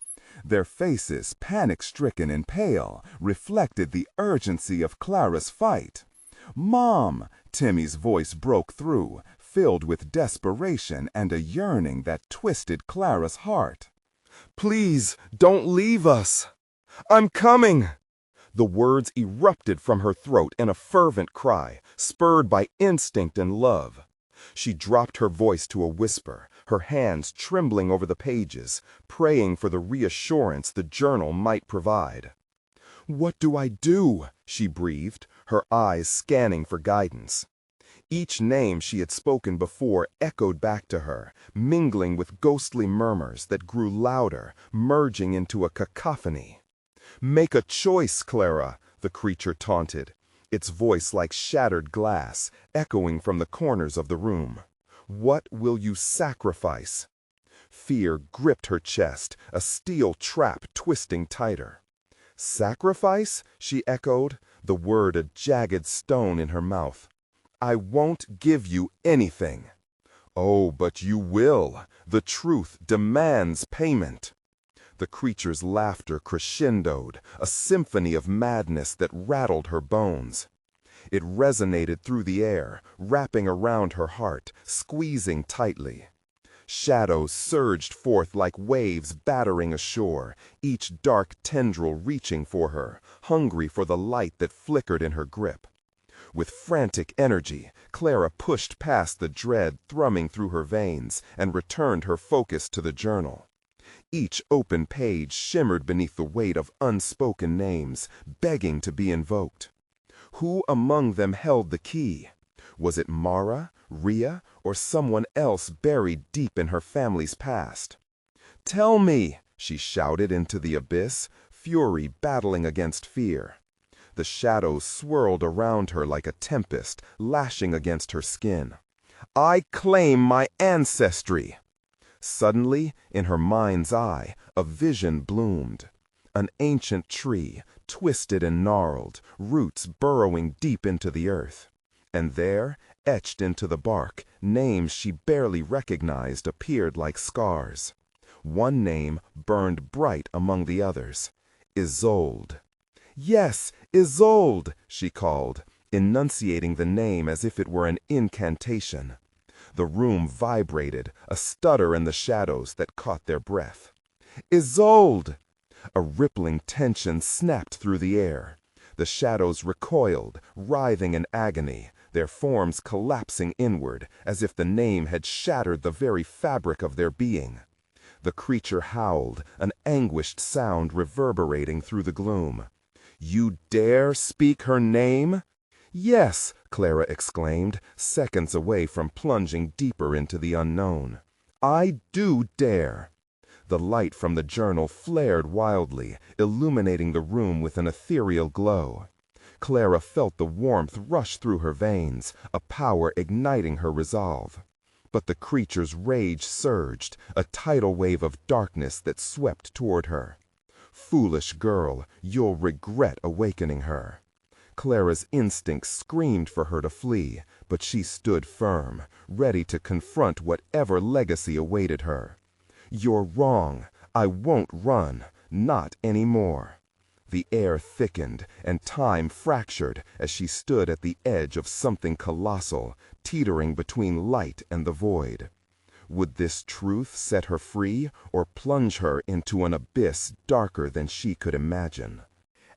[SPEAKER 1] Their faces, panic-stricken and pale, reflected the urgency of Clara's fight. "Mom!" Timmy's voice broke through, filled with desperation and a yearning that twisted Clara's heart. "Please, don't leave us! I'm coming!" The words erupted from her throat in a fervent cry, spurred by instinct and love. She dropped her voice to a whisper, her hands trembling over the pages, praying for the reassurance the journal might provide. "What do I do?" she breathed, her eyes scanning for guidance. Each name she had spoken before echoed back to her, mingling with ghostly murmurs that grew louder, merging into a cacophony. "Make a choice, Clara," the creature taunted, its voice like shattered glass, echoing from the corners of the room. "What will you sacrifice?" Fear gripped her chest, a steel trap twisting tighter. "Sacrifice?" she echoed, the word a jagged stone in her mouth. "I won't give you anything." "Oh, but you will. The truth demands payment." The creature's laughter crescendoed, a symphony of madness that rattled her bones. It resonated through the air, wrapping around her heart, squeezing tightly. Shadows surged forth like waves battering ashore, each dark tendril reaching for her, hungry for the light that flickered in her grip. With frantic energy, Clara pushed past the dread thrumming through her veins and returned her focus to the journal. Each open page shimmered beneath the weight of unspoken names, begging to be invoked. Who among them held the key? Was it Mara, Rhea, or someone else buried deep in her family's past? "Tell me!" she shouted into the abyss, fury battling against fear. The shadows swirled around her like a tempest, lashing against her skin. "I claim my ancestry!" Suddenly, in her mind's eye, a vision bloomed. An ancient tree, twisted and gnarled, roots burrowing deep into the earth. And there, etched into the bark, names she barely recognized appeared like scars. One name burned bright among the others. Isolde. "Yes, Isolde!" she called, enunciating the name as if it were an incantation. The room vibrated, a stutter in the shadows that caught their breath. "Isolde!" A rippling tension snapped through the air. The shadows recoiled, writhing in agony, their forms collapsing inward, as if the name had shattered the very fabric of their being. The creature howled, an anguished sound reverberating through the gloom. You dare speak her name? Yes, Clara exclaimed, seconds away from plunging deeper into the unknown. I do dare. The light from the journal flared wildly, illuminating the room with an ethereal glow. Clara felt the warmth rush through her veins, a power igniting her resolve. But the creature's rage surged, a tidal wave of darkness that swept toward her. Foolish girl, you'll regret awakening her. Clara's instincts screamed for her to flee, but she stood firm, ready to confront whatever legacy awaited her. You're wrong. I won't run. Not anymore. The air thickened, and time fractured as she stood at the edge of something colossal, teetering between light and the void. Would this truth set her free, or plunge her into an abyss darker than she could imagine?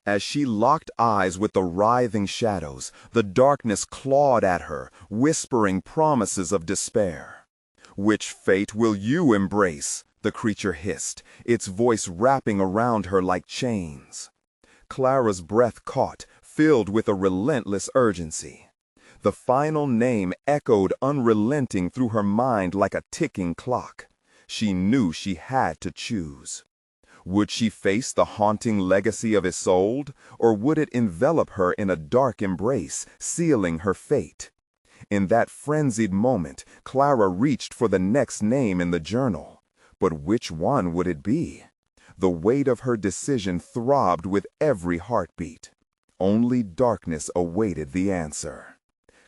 [SPEAKER 1] As she locked eyes with the writhing shadows, the darkness clawed at her, whispering promises of despair. "Which fate will you embrace?" the creature hissed, its voice wrapping around her like chains. Clara's breath caught, filled with a relentless urgency. The final name echoed unrelenting through her mind like a ticking clock. She knew she had to choose. Would she face the haunting legacy of Isolde, or would it envelop her in a dark embrace, sealing her fate? In that frenzied moment, Clara reached for the next name in the journal. But which one would it be? The weight of her decision throbbed with every heartbeat. Only darkness awaited the answer.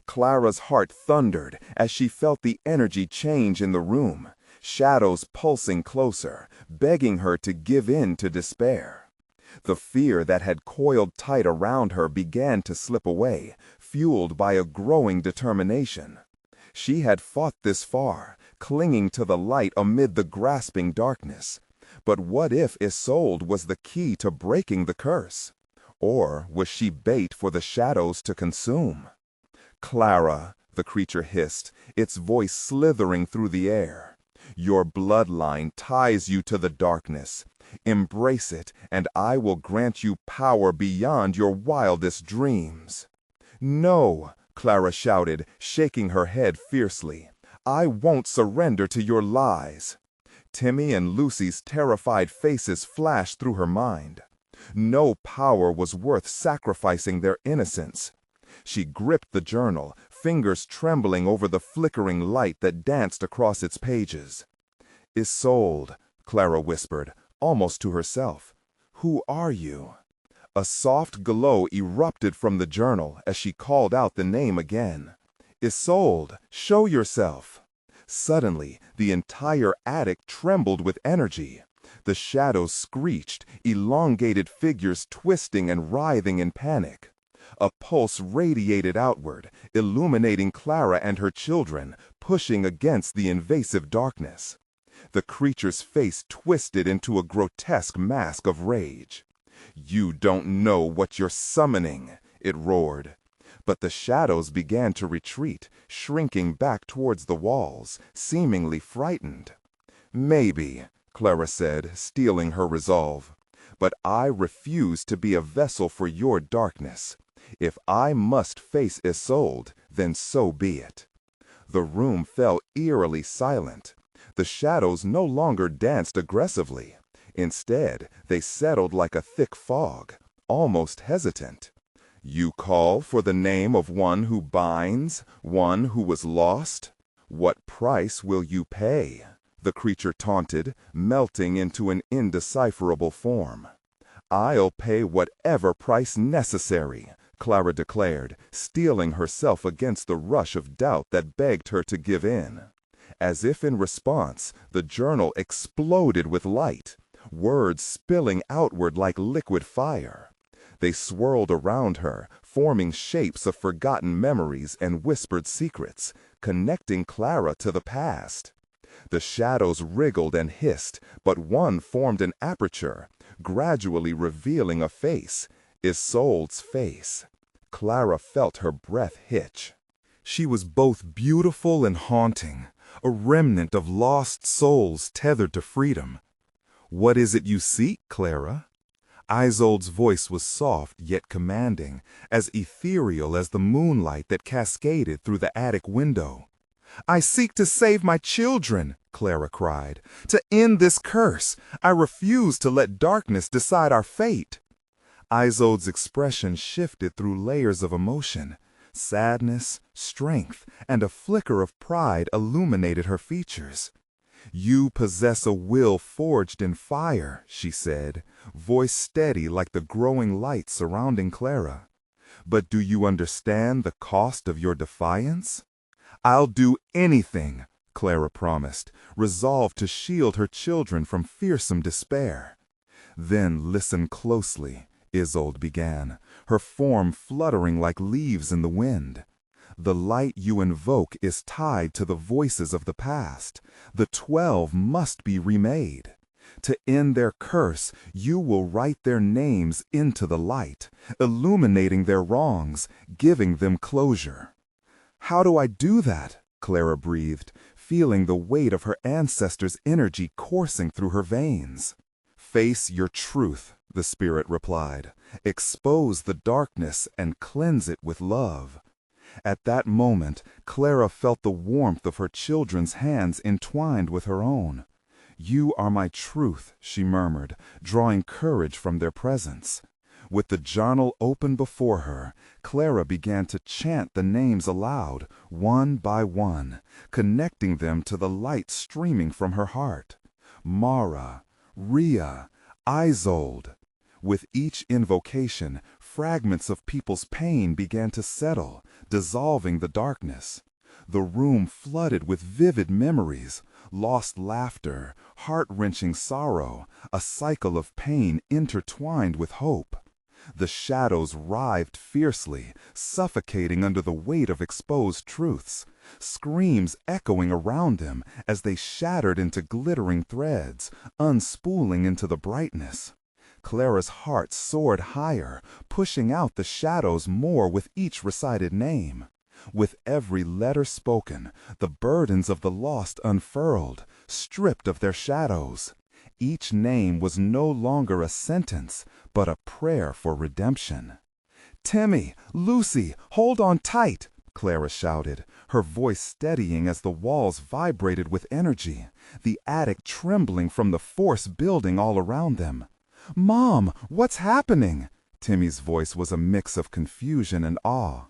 [SPEAKER 1] Clara's heart thundered as she felt the energy change in the room, shadows pulsing closer, begging her to give in to despair. The fear that had coiled tight around her began to slip away, fueled by a growing determination. She had fought this far, clinging to the light amid the grasping darkness. But what if Isolde was the key to breaking the curse? Or was she bait for the shadows to consume? "Clara," the creature hissed, its voice slithering through the air. "Your bloodline ties you to the darkness. Embrace it, and I will grant you power beyond your wildest dreams." "No," Clara shouted, shaking her head fiercely. "I won't surrender to your lies." Timmy and Lucy's terrified faces flashed through her mind. No power was worth sacrificing their innocence. She gripped the journal, fingers trembling over the flickering light that danced across its pages. "Isolde," Clara whispered, almost to herself. "Who are you?" A soft glow erupted from the journal as she called out the name again. "Isolde, show yourself!" Suddenly, the entire attic trembled with energy. The shadows screeched, elongated figures twisting and writhing in panic. A pulse radiated outward, illuminating Clara and her children, pushing against the invasive darkness. The creature's face twisted into a grotesque mask of rage. "You don't know what you're summoning," it roared. But the shadows began to retreat, shrinking back towards the walls, seemingly frightened. "Maybe," Clara said, steeling her resolve. "But I refuse to be a vessel for your darkness. If I must face Isolde, then so be it." The room fell eerily silent. The shadows no longer danced aggressively. Instead, they settled like a thick fog, almost hesitant. "You call for the name of one who binds, one who was lost? What price will you pay?" the creature taunted, melting into an indecipherable form. "I'll pay whatever price necessary," Clara declared, steeling herself against the rush of doubt that begged her to give in. As if in response, the journal exploded with light, words spilling outward like liquid fire. They swirled around her, forming shapes of forgotten memories and whispered secrets, connecting Clara to the past. The shadows wriggled and hissed, but one formed an aperture, gradually revealing a face, Isolde's face. Clara felt her breath hitch. She was both beautiful and haunting, a remnant of lost souls tethered to freedom. "What is it you seek, Clara?" Isolde's voice was soft yet commanding, as ethereal as the moonlight that cascaded through the attic window. "I seek to save my children," Clara cried. "To end this curse. I refuse to let darkness decide our fate." Isolde's expression shifted through layers of emotion. Sadness, strength, and a flicker of pride illuminated her features. "You possess a will forged in fire," she said, voice steady like the growing light surrounding Clara. "But do you understand the cost of your defiance?" "I'll do anything," Clara promised, resolved to shield her children from fearsome despair. "Then listen closely," Isolde began, her form fluttering like leaves in the wind. "The light you invoke is tied to the voices of the past. The 12 must be remade. To end their curse, you will write their names into the light, illuminating their wrongs, giving them closure." "How do I do that?" Clara breathed, feeling the weight of her ancestors' energy coursing through her veins. "Face your truth," the spirit replied. "Expose the darkness and cleanse it with love." At that moment, Clara felt the warmth of her children's hands entwined with her own. "You are my truth," she murmured, drawing courage from their presence. With the journal open before her, Clara began to chant the names aloud, one by one, connecting them to the light streaming from her heart. Mara, Rhea, Isolde. With each invocation, fragments of people's pain began to settle, dissolving the darkness. The room flooded with vivid memories, lost laughter, heart-wrenching sorrow, a cycle of pain intertwined with hope. The shadows writhed fiercely, suffocating under the weight of exposed truths, screams echoing around them as they shattered into glittering threads, unspooling into the brightness. Clara's heart soared higher, pushing out the shadows more with each recited name. With every letter spoken, the burdens of the lost unfurled, stripped of their shadows. Each name was no longer a sentence, but a prayer for redemption. "Timmy, Lucy, hold on tight," Clara shouted, her voice steadying as the walls vibrated with energy, the attic trembling from the force building all around them. "Mom, what's happening?" Timmy's voice was a mix of confusion and awe.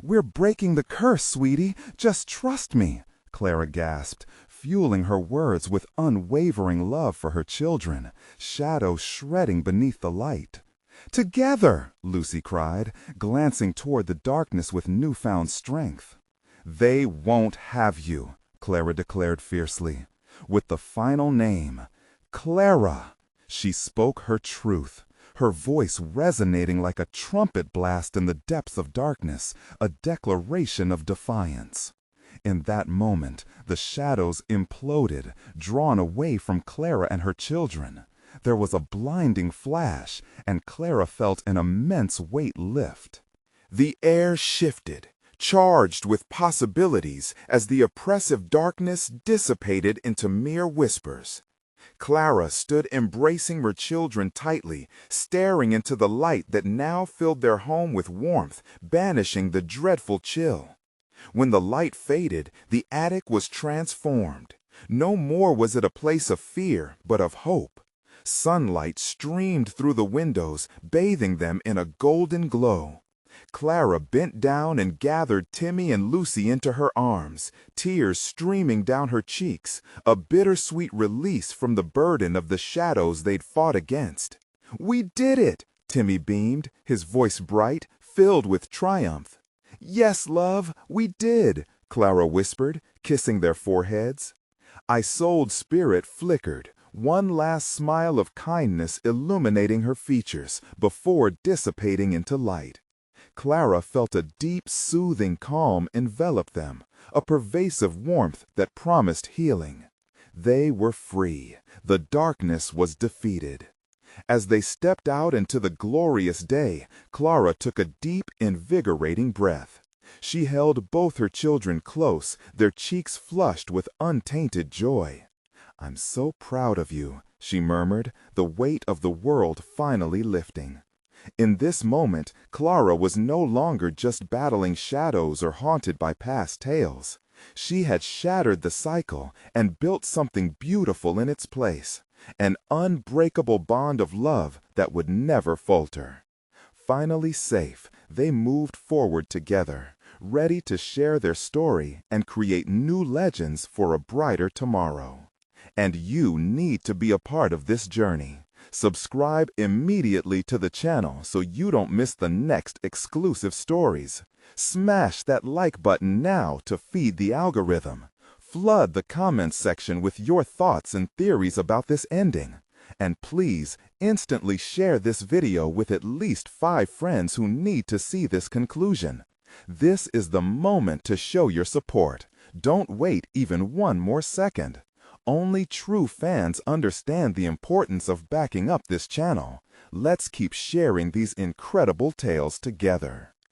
[SPEAKER 1] "We're breaking the curse, sweetie. Just trust me," Clara gasped, fueling her words with unwavering love for her children, shadows shredding beneath the light. "Together!" Lucy cried, glancing toward the darkness with newfound strength. "They won't have you," Clara declared fiercely. With the final name, Clara, she spoke her truth, her voice resonating like a trumpet blast in the depths of darkness, a declaration of defiance. In that moment, the shadows imploded, drawn away from Clara and her children. There was a blinding flash, and Clara felt an immense weight lift. The air shifted, charged with possibilities as the oppressive darkness dissipated into mere whispers. Clara stood embracing her children tightly, staring into the light that now filled their home with warmth, banishing the dreadful chill. When the light faded, the attic was transformed. No more was it a place of fear, but of hope. Sunlight streamed through the windows, bathing them in a golden glow. Clara bent down and gathered Timmy and Lucy into her arms, tears streaming down her cheeks, a bittersweet release from the burden of the shadows they'd fought against. "We did it!" Timmy beamed, his voice bright, filled with triumph. "Yes, love, we did," Clara whispered, kissing their foreheads. Isolde's spirit flickered, one last smile of kindness illuminating her features before dissipating into light. Clara felt a deep, soothing calm envelop them, a pervasive warmth that promised healing. They were free. The darkness was defeated. As they stepped out into the glorious day, Clara took a deep, invigorating breath. She held both her children close, their cheeks flushed with untainted joy. "I'm so proud of you," she murmured, the weight of the world finally lifting. In this moment, Clara was no longer just battling shadows or haunted by past tales. She had shattered the cycle and built something beautiful in its place, an unbreakable bond of love that would never falter. Finally safe, they moved forward together, ready to share their story and create new legends for a brighter tomorrow. And you need to be a part of this journey. Subscribe immediately to the channel so you don't miss the next exclusive stories. Smash that like button now to feed the algorithm. Flood the comments section with your thoughts and theories about this ending. And please instantly share this video with at least 5 friends who need to see this conclusion. This is the moment to show your support. Don't wait even one more second. Only true fans understand the importance of backing up this channel. Let's keep sharing these incredible tales together.